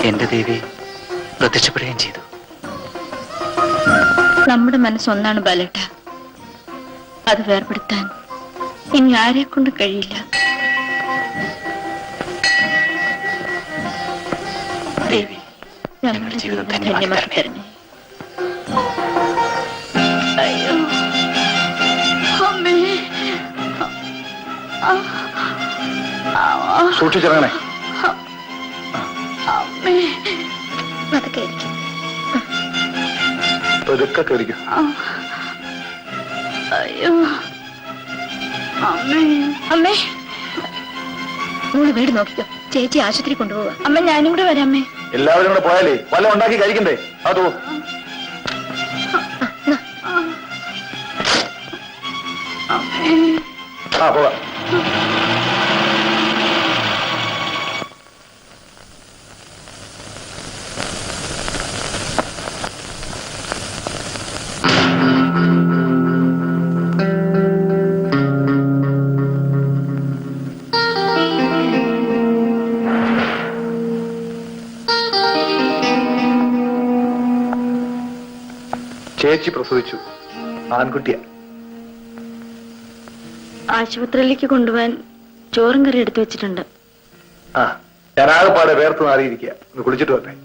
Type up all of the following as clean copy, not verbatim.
എന്റെ ദേവി പ്രത്യക്ഷപ്പെടുകയും ചെയ്തു. നമ്മുടെ മനസ്സൊന്നാണ് ബാലേട്ട. അത് വേർപെടുത്താൻ ഇനി ആരെ കൊണ്ട് കഴിയില്ല. ദേവി ഞങ്ങളുടെ ജീവിതം ധന്യമാക്കി തരണേ. അയ്യോ അമ്മേ, സൂക്ഷിച്ചിറങ്ങണേ. അമ്മേ, അതൊക്കെ ആയിരിക്കും. പതുക്കെ കയറിക്കും. അയ്യോ അമ്മേ, അമ്മേ മോള് വീട് നോക്കിക്കോ. ചേച്ചി ആശുപത്രി കൊണ്ടുപോവാ. അമ്മ ഞാനും കൂടെ വരാം. അമ്മേ, എല്ലാവരും കൂടെ പോയാലേ വല്ല ഉണ്ടാക്കി കഴിക്കണ്ടേ? അതോ ആ പോവാ. ചേച്ചി പ്രസവിച്ചു. ആൺകുട്ടിയാ. ആശുപത്രിയിലേക്ക് കൊണ്ടുപോകാൻ ചോറും കറി എടുത്തു വെച്ചിട്ടുണ്ട്. ആ ഞാൻ ആകെപ്പാടെ വേർത്ത് മാറിയിരിക്കുക. ഒന്ന് കുളിച്ചിട്ട് വന്നേ.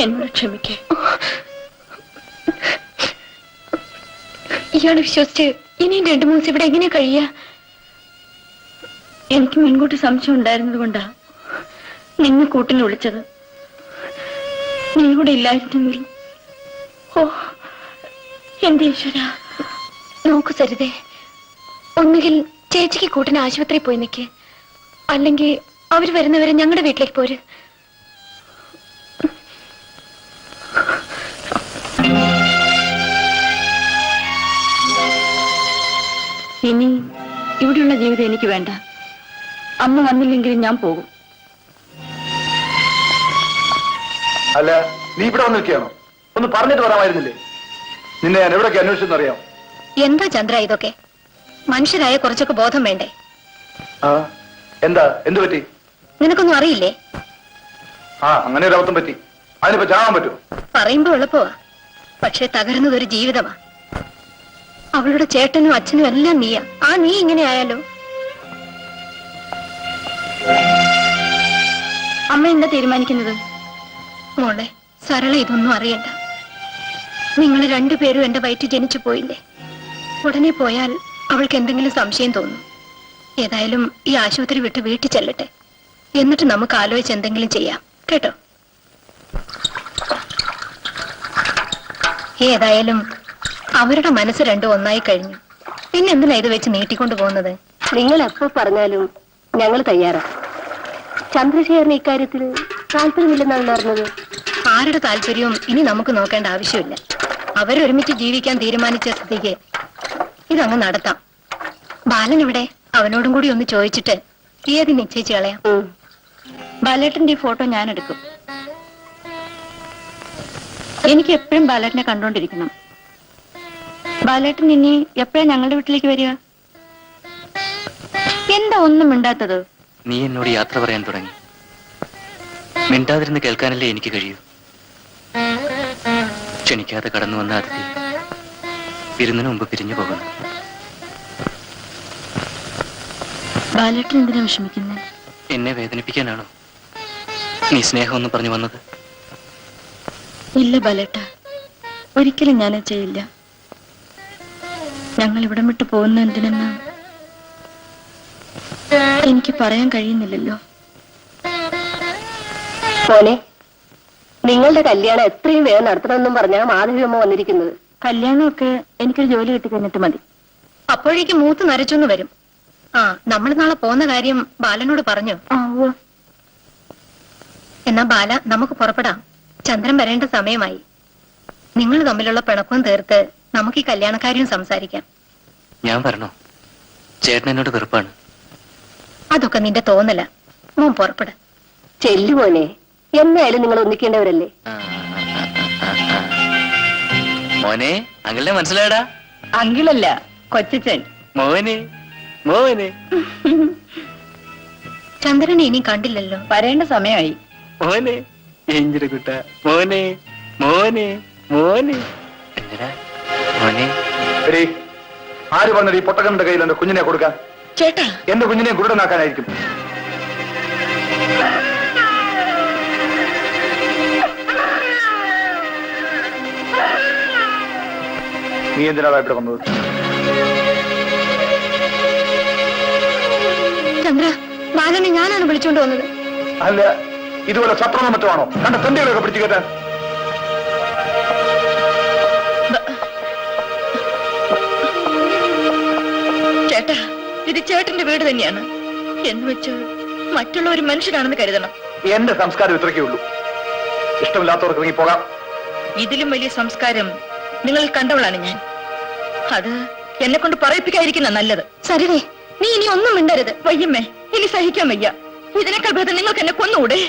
എന്നോട് ക്ഷമിക്കേ. ഇയാളെ വിശ്വസിച്ച് ഇനിയും 2 ദിവസം ഇവിടെ എങ്ങനെ കഴിയാ? എനിക്ക് മുൻകൂട്ടി സംശയം ഉണ്ടായിരുന്നത് കൊണ്ടാ നിന്നെ കൂട്ടിന് വിളിച്ചത്. നീ കൂടെ ഇല്ലായിരുന്നെങ്കിൽ. ഓ എന്റെ ഈശ്വര. നോക്കൂ സരിതേ, ഒന്നുകിൽ ചേച്ചിക്ക് കൂട്ടിന് ആശുപത്രിയിൽ പോയി നിൽക്ക്, അല്ലെങ്കിൽ അവര് വരുന്നവരെ ഞങ്ങളുടെ വീട്ടിലേക്ക് പോര്. ഇനി ഇവിടെയുള്ള ജീവിതം എനിക്ക് വേണ്ട. അമ്മ വന്നില്ലെങ്കിലും ഞാൻ പോകും. അല്ല നീ ഇവിടെ വന്ന് നിൽക്കുകയാണോ? ഒന്ന് പറഞ്ഞിട്ട് വരാമായിരുന്നില്ലേ? നിന്നെ ഞാൻ എവിടൊക്കെ അന്വേഷിച്ചെന്നറിയാം. എന്താ ചന്ദ്ര ഇതൊക്കെ? മനുഷ്യരായ കുറച്ചൊക്കെ ബോധം വേണ്ടേ? ആ എന്താ, എന്തു പറ്റി? നിനക്കൊന്നും അറിയില്ലേ? ആ അങ്ങനെ ഒരു അബദ്ധം പറ്റി. അതിനിപ്പോ ചാകാൻ പറ്റുമോ? പറയുമ്പോ എളുപ്പമാ, പക്ഷെ തകരുന്നത് ഒരു ജീവിതമാ. അവളുടെ ചേട്ടനും അച്ഛനും എല്ലാം നീയാ. ആ നീ ഇങ്ങനെ ആയാലോ? അമ്മ എന്താ തീരുമാനിക്കുന്നത്? മോളെ സരള ഇതൊന്നും അറിയണ്ട. നിങ്ങൾ 2 പേരും എന്റെ വയറ്റിൽ ജനിച്ചു പോയില്ലേ? ഉടനെ പോയാൽ അവൾക്ക് എന്തെങ്കിലും സംശയം തോന്നും. ഏതായാലും ഈ ആശുപത്രി വിട്ട് വീട്ടിൽ ചെല്ലട്ടെ. എന്നിട്ട് നമുക്ക് ആലോചിച്ച് എന്തെങ്കിലും ചെയ്യാം, കേട്ടോ? ഏതായാലും അവരുടെ മനസ്സ് 2 ഒന്നായി കഴിഞ്ഞു. പിന്നെ എന്തിനാ ഇത് വെച്ച് നീട്ടിക്കൊണ്ടു പോകുന്നത്? നിങ്ങൾ എപ്പോ പറഞ്ഞാലും ഞങ്ങൾ തയ്യാറാ. ചന്ദ്രശേഖരന് ഇക്കാര്യത്തിൽ താല്പര്യമില്ലെന്നാണ് അറിഞ്ഞത്. ആരുടെ താല്പര്യവും ഇനി നമുക്ക് നോക്കേണ്ട ആവശ്യമില്ല. അവരൊരുമിച്ച് ജീവിക്കാൻ തീരുമാനിച്ച സ്ഥിതിക്ക് ഇതങ്ങ് നടത്താം. ബാലൻ ഇവിടെ, അവനോടും കൂടി ഒന്ന് ചോദിച്ചിട്ട് തീയതി നിശ്ചയിച്ച് കളയാം. ബാലേട്ടന്റെ ഈ ഫോട്ടോ ഞാൻ എടുക്കും. എനിക്ക് എപ്പോഴും ബാലേട്ടനെ കണ്ടോണ്ടിരിക്കണം. ബാലേട്ടൻ ഇനി എപ്പോഴാ ഞങ്ങളുടെ വീട്ടിലേക്ക് വരിക? എന്താ ഒന്നും മിണ്ടാത്തത്? നീ എന്നോട് യാത്ര പറയാൻ തുടങ്ങി. മിണ്ടാതിരുന്ന് കേൾക്കാനല്ലേ എനിക്ക് കഴിയൂ. ക്ഷണിക്കാതെ കടന്നു വന്ന അതിഥി വിരുന്നിന് മുമ്പ് പിരിഞ്ഞു പോകുന്നു. ബാലേട്ടൻ എന്തിനാ വിഷമിക്കുന്നത്? എന്നെ വേദനിപ്പിക്കാനാണോ നീ സ്നേഹമൊന്നും പറഞ്ഞു വന്നത്? ഇല്ല ബാലേട്ട, ഒരിക്കലും ഞാനത് ചെയ്യില്ല. ഞങ്ങൾ ഇവിടം വിട്ടു പോകുന്ന എന്തിനെന്ന് എനിക്ക് പറയാൻ കഴിയുന്നില്ലല്ലോ. മോനെ, നിങ്ങളുടെ കല്യാണം എത്രയും വേഗം നടത്തണമെന്നും പറഞ്ഞാ മാധവിയമ്മ വന്നിരിക്കുന്നത്. കല്യാണമൊക്കെ എനിക്കൊരു ജോലി കിട്ടി കഴിഞ്ഞിട്ട് മതി. അപ്പോഴേക്ക് മൂത്ത് നരച്ചൊന്നു വരും. ആ, നമ്മൾ നാളെ പോകുന്ന കാര്യം ബാലനോട് പറഞ്ഞു. എന്നാ ബാല, നമുക്ക് പുറപ്പെടാം. ചന്ദ്രൻ വരേണ്ട സമയമായി. നിങ്ങൾ തമ്മിലുള്ള പിണക്കവും തീർത്ത് നമുക്ക് ഈ കല്യാണക്കാര്യം സംസാരിക്കാം. ഞാൻ പറഞ്ഞോ, ചേട്ടൻ എന്നോട് വെറുപ്പാണ്. അതൊക്കെ നിന്റെ തോന്നല. മോൻ പുറപ്പെട. ചെല്ലു മോനെ, എന്നായാലും നിങ്ങൾ ഒന്നിക്കേണ്ടവരല്ലേ. മോനെ, അങ്കിളിനെ മനസ്സിലായടാ? അങ്കിളല്ല, കൊച്ചച്ചൻ. മോനെ മോനെ ചന്ദ്രനെ ഇനി കണ്ടില്ലല്ലോ. വരേണ്ട സമയമായി. മോനെ എഞ്ചിര കുട്ട, മോനെ മോനെ മോനെ എന്തിനാ മോനെ? എടീ, ആര് പറഞ്ഞത് ഈ പൊട്ടക്കന്റെ കയ്യിൽ എന്റെ കുഞ്ഞിനെ കൊടുക്കാൻ? ചേട്ടാ, എന്റെ കുഞ്ഞിനെ ഗുരുടനാക്കാനായിരിക്കും. നീ എന്തിനാ ഇവിടെ വന്നത്? ചന്ദ്ര, ബാലനെ ഞാനാണ് വിളിച്ചോണ്ട് വന്നത്. അല്ല, ഇതുപോലെ ശത്രുവോ മറ്റോ ആണോ കണ്ട തെണ്ടികളൊക്കെ പിടിച്ചു കേട്ടാൻ? ചേട്ടാ, ഇത് ചേട്ടന്റെ വീട് തന്നെയാണ് എന്ന് വെച്ച് മറ്റുള്ള ഒരു മനുഷ്യനാണെന്ന് കരുതണം. എന്റെ സംസ്കാരം ഇത്രയ്ക്കേ ഉള്ളൂ. ഇഷ്ടമില്ലാത്തവർക്ക് ഇറങ്ങി പോകാം. ഇതിലും വലിയ സംസ്കാരം നിങ്ങൾ കണ്ടവളാണ് ഞാൻ. അത് എന്നെ കൊണ്ട് പറയിപ്പിക്കാതിരിക്കുന്ന നല്ലത്. സരിതേ, നീ ഇനി ഒന്നും മിണ്ടരുത്. വയ്യമ്മേ, ഇനി സഹിക്കാൻ വയ്യ. ഇതിനേക്കാൾ ഭേദം നിങ്ങൾക്ക് എന്നെ കൊന്നുകൂടെ?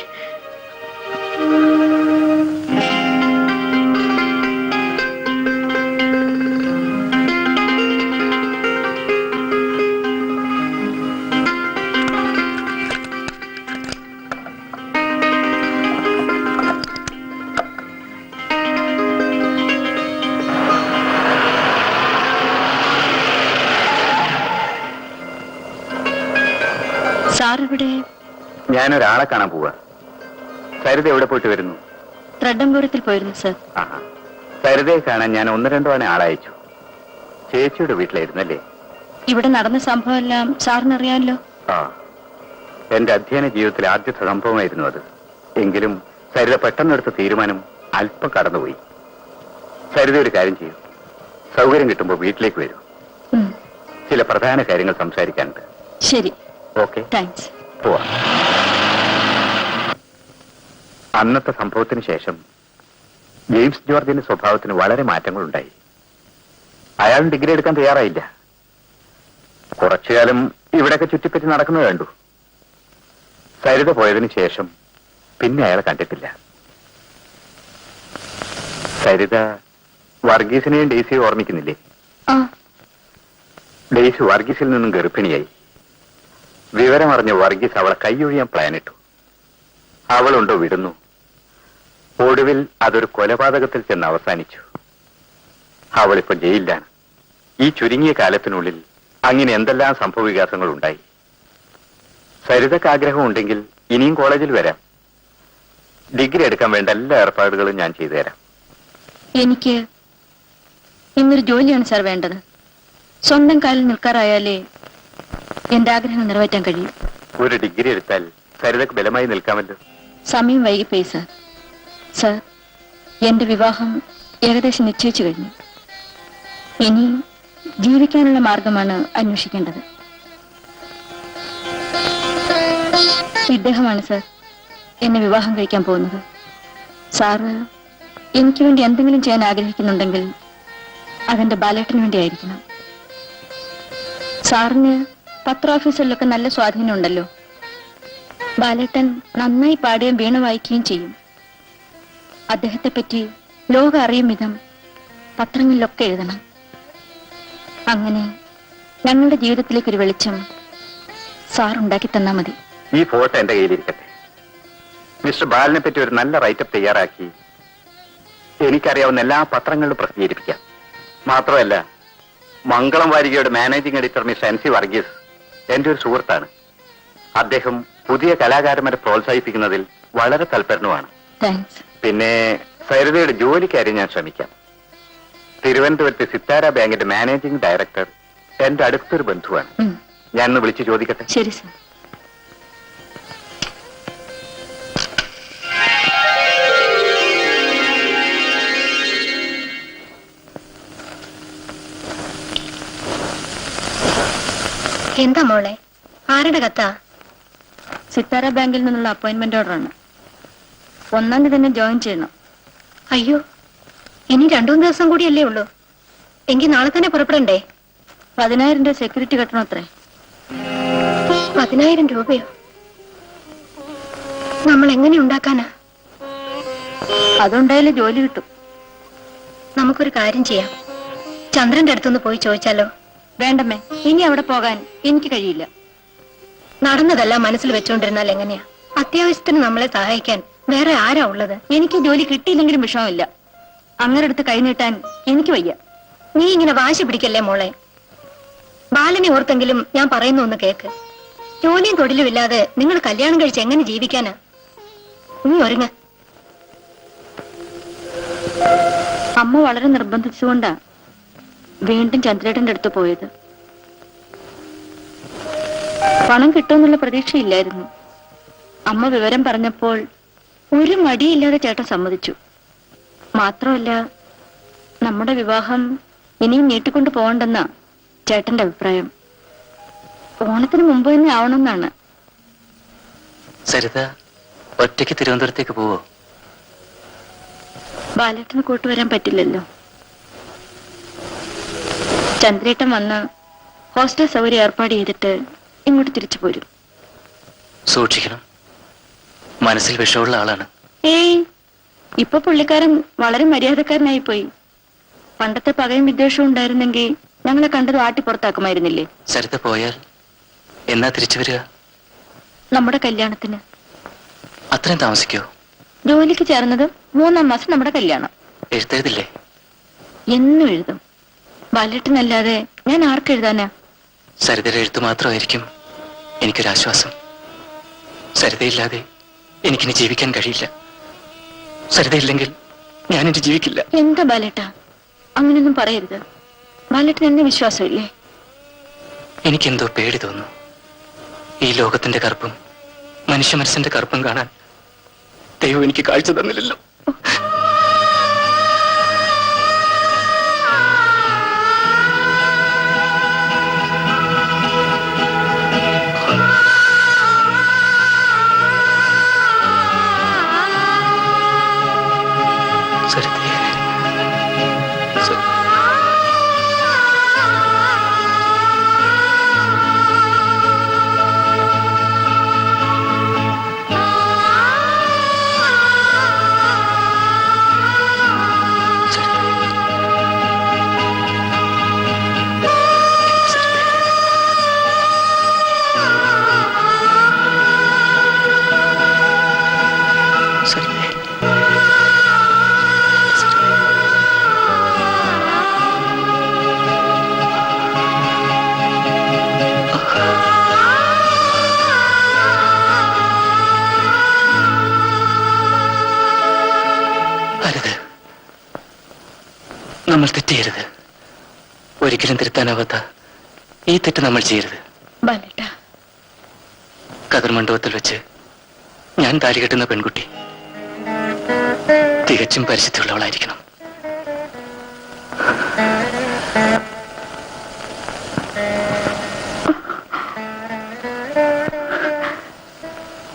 സാറിവിടെ? ഞാനൊരാളെ കാണാൻ പോവാ. സരിത എവിടെ പോയിട്ട് വരുന്നു? ത്രഡംപുരത്തിൽ പോയിരുന്നു സർ. സരിതയെ കാണാൻ ഞാൻ 1-2 തവണ ആളയച്ചു. ചേച്ചിയുടെ വീട്ടിലായിരുന്നല്ലേ? ഇവിടെ നടന്ന സംഭവം എല്ലാം സാറിനറിയാമല്ലോ. എന്റെ അധ്യയന ജീവിതത്തിലെ ആദ്യത്തെ സംഭവമായിരുന്നു അത്. എങ്കിലും സരിത പെട്ടെന്നെടുത്ത തീരുമാനം അല്പം കടന്നുപോയി. സരിത ഒരു കാര്യം ചെയ്യും, സൗകര്യം കിട്ടുമ്പോൾ വീട്ടിലേക്ക് വരും. ചില പ്രധാന കാര്യങ്ങൾ സംസാരിക്കാനുണ്ട്. ശരി, ഓക്കെ, താങ്ക്സ്. പോവാ. അന്നത്തെ സംഭവത്തിന് ശേഷം ജെയിംസ് ജോർജിന്റെ സ്വഭാവത്തിന് വളരെ മാറ്റങ്ങളുണ്ടായി. അയാൾ ഡിഗ്രി എടുക്കാൻ തയ്യാറായില്ല. കുറച്ചുകാലം ഇവിടെയൊക്കെ ചുറ്റിപ്പറ്റി നടക്കുന്നത് കണ്ടു. സരിത പോയതിനു ശേഷം പിന്നെ അയാളെ കണ്ടിട്ടില്ല. സരിത വർഗീസിനെയും ഡെയ്സിയെ ഓർമ്മിക്കുന്നില്ലേ? ഡെയ്സി വർഗീസിൽ നിന്നും ഗർഭിണിയായി. വിവരമറിഞ്ഞ വർഗീസ് അവളെ കൈയൊഴിയാൻ പ്ലാനിട്ടു. അവളുണ്ടോ വിടുന്നു. ഒടുവിൽ അതൊരു കൊലപാതകത്തിൽ ചെന്ന് അവസാനിച്ചു. അവളിപ്പോ ജയിലിലാണ്. ഈ ചുരുങ്ങിയ കാലത്തിനുള്ളിൽ അങ്ങനെ എന്തെല്ലാം സംഭവവികാസങ്ങൾ ഉണ്ടായി. സരിതക്ക് ആഗ്രഹമുണ്ടെങ്കിൽ ഇനിയും കോളേജിൽ വരാം. ഡിഗ്രി എടുക്കാൻ വേണ്ട എല്ലാ ഏർപ്പാടുകളും ഞാൻ ചെയ്തു തരാം. എനിക്ക് ഇന്നൊരു ജോലിയാണ് സാർ വേണ്ടത്. സ്വന്തം കാലിൽ നിൽക്കാറായാലേ എന്റെ ആഗ്രഹം നിറവേറ്റാൻ കഴിയും. ഒരു ഡിഗ്രി എടുത്താൽ സരിതക്ക് ബലമായി നിൽക്കാമല്ലോ. സമയം വൈകിപ്പോയി സാർ. സാർ, എന്റെ വിവാഹം ഏകദേശം നിശ്ചയിച്ചു കഴിഞ്ഞു. ഇനി ജീവിക്കാനുള്ള മാർഗമാണ് അന്വേഷിക്കേണ്ടത്. ഇദ്ദേഹമാണ് സാർ എന്നെ വിവാഹം കഴിക്കാൻ പോകുന്നത്. സാറ് എനിക്ക് വേണ്ടി എന്തെങ്കിലും ചെയ്യാൻ ആഗ്രഹിക്കുന്നുണ്ടെങ്കിൽ അതെന്റെ ബാലേട്ടന് വേണ്ടിയായിരിക്കണം. സാറിന് പത്രോഫീസിലൊക്കെ നല്ല സ്വാധീനം ഉണ്ടല്ലോ. ബാലേട്ടൻ നന്നായി പാടുകയും വീണ വായിക്കുകയും ചെയ്യും. അദ്ദേഹത്തെ പറ്റി ലോകം അറിയും വിധം പത്രങ്ങളിലൊക്കെ എഴുതണം. അങ്ങനെ ഞങ്ങളുടെ ജീവിതത്തിലേക്ക് ഒരു വെളിച്ചം സാർ ഉണ്ടാക്കി തന്നാ മതി. ഈ ഫോട്ടോ എന്റെ കയ്യിലിരിക്കട്ടെ. മിസ്റ്റർ ബാലിനെ പറ്റി ഒരു നല്ല റൈറ്റപ്പ് തയ്യാറാക്കി എനിക്കറിയാവുന്ന എല്ലാ പത്രങ്ങളിലും പ്രസിദ്ധീകരിപ്പിക്കാം. മാത്രമല്ല, മംഗളം വാരികയുടെ managing editor miss N C Varghese എന്റെ ഒരു സുഹൃത്താണ്. അദ്ദേഹം പുതിയ കലാകാരന്മാരെ പ്രോത്സാഹിപ്പിക്കുന്നതിൽ വളരെ താല്പര്യമാണ്. താങ്ക്സ്. പിന്നെ സരിതയുടെ ജോലിക്കാര്യം ഞാൻ ശ്രമിക്കാം. തിരുവനന്തപുരത്തെ സിത്താര ബാങ്കിന്റെ മാനേജിംഗ് ഡയറക്ടർ എന്റെ അടുത്തൊരു ബന്ധുവാണ്. ഞാനൊന്ന് വിളിച്ചു ചോദിക്കട്ടെ? ശരി സർ. എന്താ മോളെ, ആരുടെ കത്താ? സിത്താര ബാങ്കിൽ നിന്നുള്ള അപ്പോയിന്റ്മെന്റ് ഓർഡറാണ്. 1-ാം തീയതി തന്നെ ജോയിൻ ചെയ്യണം. അയ്യോ, ഇനി 2-3 ദിവസം കൂടിയല്ലേ ഉള്ളൂ. എങ്കിൽ നാളെ തന്നെ പുറപ്പെടണ്ടേ? 10,000 രൂപ സെക്യൂരിറ്റി കെട്ടണം അത്രേ. 10,000 രൂപയോ? നമ്മൾ എങ്ങനെ ഉണ്ടാക്കാനാ? അതുണ്ടായാലും ജോലി കിട്ടും. നമുക്കൊരു കാര്യം ചെയ്യാം, ചന്ദ്രന്റെ അടുത്തൊന്ന് പോയി ചോദിച്ചാലോ? വേണ്ടമ്മേ, ഇനി അവിടെ പോകാൻ എനിക്ക് കഴിയില്ല. നടന്നതെല്ലാം മനസ്സിൽ വെച്ചോണ്ടിരുന്നാൽ എങ്ങനെയാ? അത്യാവശ്യത്തിന് നമ്മളെ സഹായിക്കാൻ വേറെ ആരാ ഉള്ളത്? എനിക്ക് ജോലി കിട്ടിയില്ലെങ്കിലും വിഷമമില്ല. അങ്ങനെ അടുത്ത് കൈ നീട്ടാൻ എനിക്ക് വയ്യ. നീ ഇങ്ങനെ വാശി പിടിക്കല്ലേ മോളെ. ബാലനെ ഓർത്തെങ്കിലും ഞാൻ പറയുന്ന ഒന്ന് കേക്ക്. ജോലിയും തൊഴിലും ഇല്ലാതെ നിങ്ങൾ കല്യാണം കഴിച്ച് എങ്ങനെ ജീവിക്കാനാ? നീ ഒരുങ്ങ. അമ്മ വളരെ നിർബന്ധിച്ചുകൊണ്ടാ വീണ്ടും ചന്ദ്രേട്ടന്റെ അടുത്ത് പോയത്. പണം കിട്ടുമെന്നുള്ള പ്രതീക്ഷയില്ലായിരുന്നു. അമ്മ വിവരം പറഞ്ഞപ്പോൾ ഒരു മടിയില്ലാതെ ചേട്ടൻ സമ്മതിച്ചു. മാത്രമല്ല, നമ്മുടെ വിവാഹം ഇനിയും നീട്ടിക്കൊണ്ടു പോകണ്ടെന്നാ ചേട്ടന്റെ അഭിപ്രായം. ഓണത്തിന് മുമ്പ് തന്നെ ആവണമെന്നാണ്. സരിത ഒറ്റയ്ക്ക് തിരുവനന്തപുരത്തേക്ക് പോവോ? ബാലേട്ടന് കൂട്ടുവരാൻ പറ്റില്ലല്ലോ. ചന്ദ്രേട്ടൻ വന്ന് ഹോസ്റ്റൽ സൗകര്യം ഏർപ്പാട് ചെയ്തിട്ട് ഇങ്ങോട്ട് തിരിച്ചു പോരും. സൂക്ഷിക്കണം, മനസ്സിൽ വിഷമുള്ള ആളാണ്. ഏയ്, ഇപ്പൊ പുള്ളിക്കാരൻ വളരെ മര്യാദക്കാരനായി പോയി. പണ്ടത്തെ പകയും വിദ്വേഷവും ഉണ്ടായിരുന്നെങ്കിൽ ഞങ്ങളെ കണ്ടത് ആട്ടി പുറത്താക്കുമായിരുന്നില്ലേ? സരിത പോയാൽ എന്നാ തിരിച്ചു വരിക? നമ്മുടെ കല്യാണത്തിന്. അത്രയും താമസിക്കോ? ജോലിക്ക് ചേർന്നത് 3-ാം മാസം നമ്മുടെ കല്യാണം. എഴുത്തെഴുതില്ലേ? എന്നും എഴുതും. ബാലേട്ടനല്ലാതെ ഞാൻ ആർക്കെഴുതാനാ? സരിതയുടെ എഴുത്ത് മാത്രമായിരിക്കും എനിക്കൊരാശ്വാസം. സരിതയില്ലാതെ എനിക്കിനി ജീവിക്കാൻ കഴിയില്ല. സരിതയില്ലെങ്കിൽ ഞാനിനി ജീവിക്കില്ല. എന്താ ബാലേട്ട, അങ്ങനെയൊന്നും പറയരുത്. ബാലേട്ടൻ എന്നെ വിശ്വാസമില്ലേ? എനിക്കെന്തോ പേടി തോന്നുന്നു. ഈ ലോകത്തിന്റെ കറുപ്പും മനുഷ്യ മനസ്സിന്റെ കറുപ്പും കാണാൻ ദൈവം എനിക്ക് കാഴ്ച തന്നില്ലല്ലോ. നമ്മൾ തെറ്റെയ്യരുത്. ഒരിക്കലും തിരുത്താനാവാത്ത ഈ തെറ്റ് നമ്മൾ ചെയ്യരുത്. കതിർ മണ്ഡപത്തിൽ വെച്ച് ഞാൻ താലി കെട്ടുന്ന പെൺകുട്ടി തികച്ചും പരിശുദ്ധിയുള്ളവളായിരിക്കണം.